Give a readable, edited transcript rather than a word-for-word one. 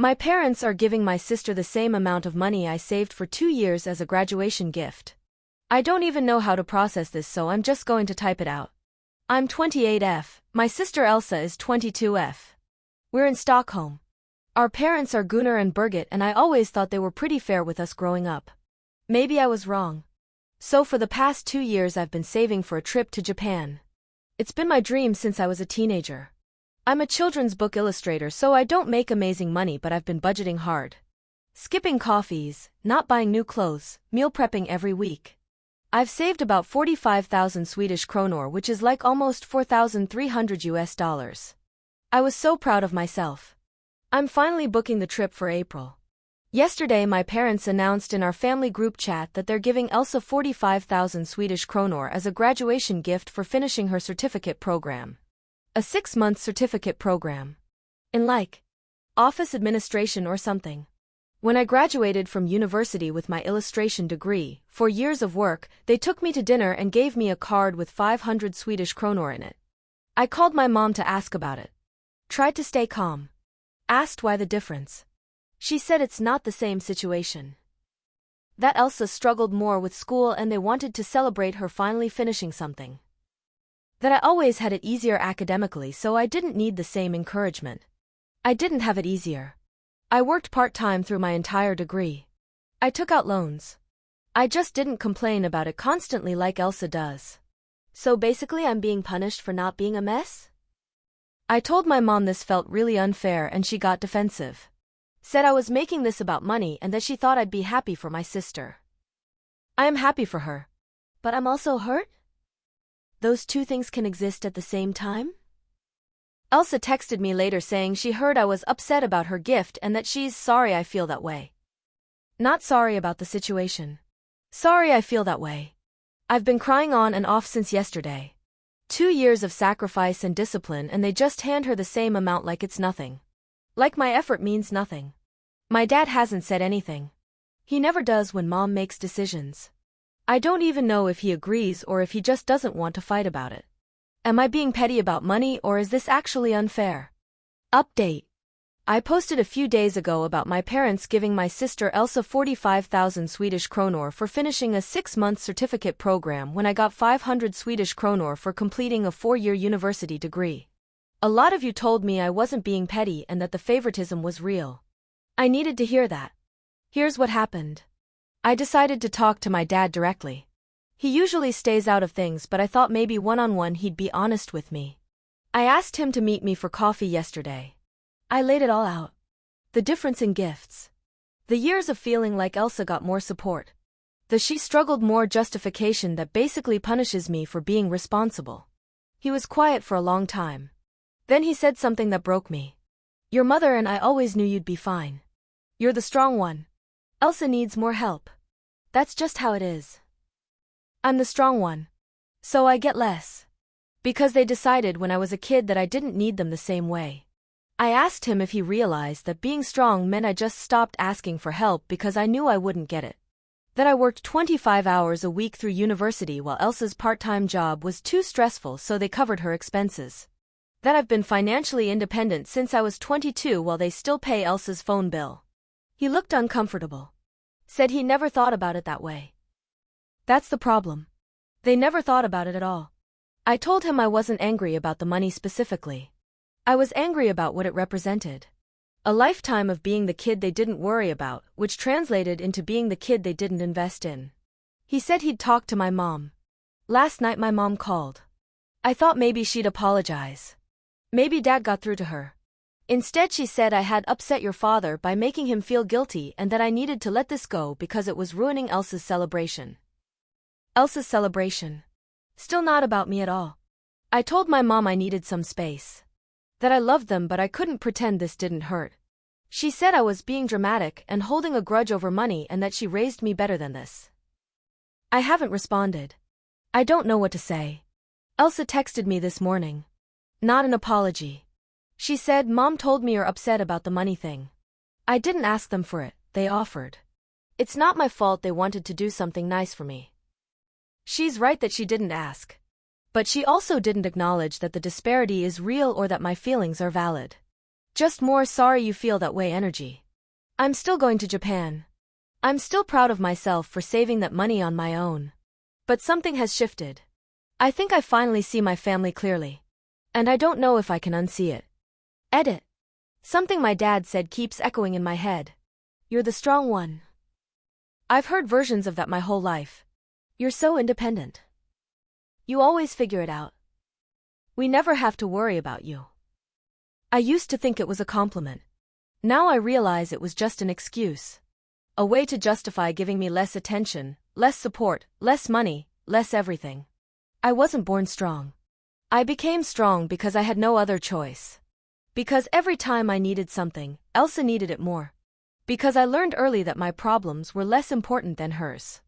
My parents are giving my sister the same amount of money I saved for 2 years as a graduation gift. I don't even know how to process this, so I'm just going to type it out. I'm 28F, my sister Elsa is 22F. We're in Stockholm. Our parents are Gunnar and Birgit, and I always thought they were pretty fair with us growing up. Maybe I was wrong. So for the past 2 years I've been saving for a trip to Japan. It's been my dream since I was a teenager. I'm a children's book illustrator, so I don't make amazing money, but I've been budgeting hard. Skipping coffees, not buying new clothes, meal prepping every week. I've saved about 45,000 Swedish kronor, which is like almost 4,300 US dollars. I was so proud of myself. I'm finally booking the trip for April. Yesterday my parents announced in our family group chat that they're giving Elsa 45,000 Swedish kronor as a graduation gift for finishing her certificate program. A 6-month certificate program. In like office administration or something. When I graduated from university with my illustration degree, 4 years of work, they took me to dinner and gave me a card with 500 Swedish kronor in it. I called my mom to ask about it. Tried to stay calm. Asked why the difference. She said it's not the same situation. That Elsa struggled more with school and they wanted to celebrate her finally finishing something. That I always had it easier academically, so I didn't need the same encouragement. I didn't have it easier. I worked part-time through my entire degree. I took out loans. I just didn't complain about it constantly like Elsa does. So basically I'm being punished for not being a mess? I told my mom this felt really unfair and she got defensive. Said I was making this about money and that she thought I'd be happy for my sister. I am happy for her. But I'm also hurt? Those two things can exist at the same time? Elsa texted me later saying she heard I was upset about her gift and that she's sorry I feel that way. Not sorry about the situation. Sorry I feel that way. I've been crying on and off since yesterday. 2 years of sacrifice and discipline and they just hand her the same amount like it's nothing. Like my effort means nothing. My dad hasn't said anything. He never does when mom makes decisions. I don't even know if he agrees or if he just doesn't want to fight about it. Am I being petty about money or is this actually unfair? Update. I posted a few days ago about my parents giving my sister Elsa 45,000 Swedish kronor for finishing a 6-month certificate program when I got 500 Swedish kronor for completing a 4-year university degree. A lot of you told me I wasn't being petty and that the favoritism was real. I needed to hear that. Here's what happened. I decided to talk to my dad directly. He usually stays out of things, but I thought maybe one-on-one he'd be honest with me. I asked him to meet me for coffee yesterday. I laid it all out. The difference in gifts. The years of feeling like Elsa got more support. The she struggled more justification that basically punishes me for being responsible. He was quiet for a long time. Then he said something that broke me. Your mother and I always knew you'd be fine. You're the strong one. Elsa needs more help. That's just how it is. I'm the strong one. So I get less. Because they decided when I was a kid that I didn't need them the same way. I asked him if he realized that being strong meant I just stopped asking for help because I knew I wouldn't get it. That I worked 25 hours a week through university while Elsa's part-time job was too stressful, so they covered her expenses. That I've been financially independent since I was 22 while they still pay Elsa's phone bill. He looked uncomfortable. Said he never thought about it that way. That's the problem. They never thought about it at all. I told him I wasn't angry about the money specifically. I was angry about what it represented. A lifetime of being the kid they didn't worry about, which translated into being the kid they didn't invest in. He said he'd talk to my mom. Last night my mom called. I thought maybe she'd apologize. Maybe dad got through to her. Instead she said I had upset your father by making him feel guilty and that I needed to let this go because it was ruining Elsa's celebration. Elsa's celebration. Still not about me at all. I told my mom I needed some space. That I loved them but I couldn't pretend this didn't hurt. She said I was being dramatic and holding a grudge over money and that she raised me better than this. I haven't responded. I don't know what to say. Elsa texted me this morning. Not an apology. She said, Mom told me you're upset about the money thing. I didn't ask them for it, they offered. It's not my fault they wanted to do something nice for me. She's right that she didn't ask. But she also didn't acknowledge that the disparity is real or that my feelings are valid. Just more sorry you feel that way energy. I'm still going to Japan. I'm still proud of myself for saving that money on my own. But something has shifted. I think I finally see my family clearly. And I don't know if I can unsee it. Edit. Something my dad said keeps echoing in my head. You're the strong one. I've heard versions of that my whole life. You're so independent. You always figure it out. We never have to worry about you. I used to think it was a compliment. Now I realize it was just an excuse. A way to justify giving me less attention, less support, less money, less everything. I wasn't born strong. I became strong because I had no other choice. Because every time I needed something, Elsa needed it more. Because I learned early that my problems were less important than hers.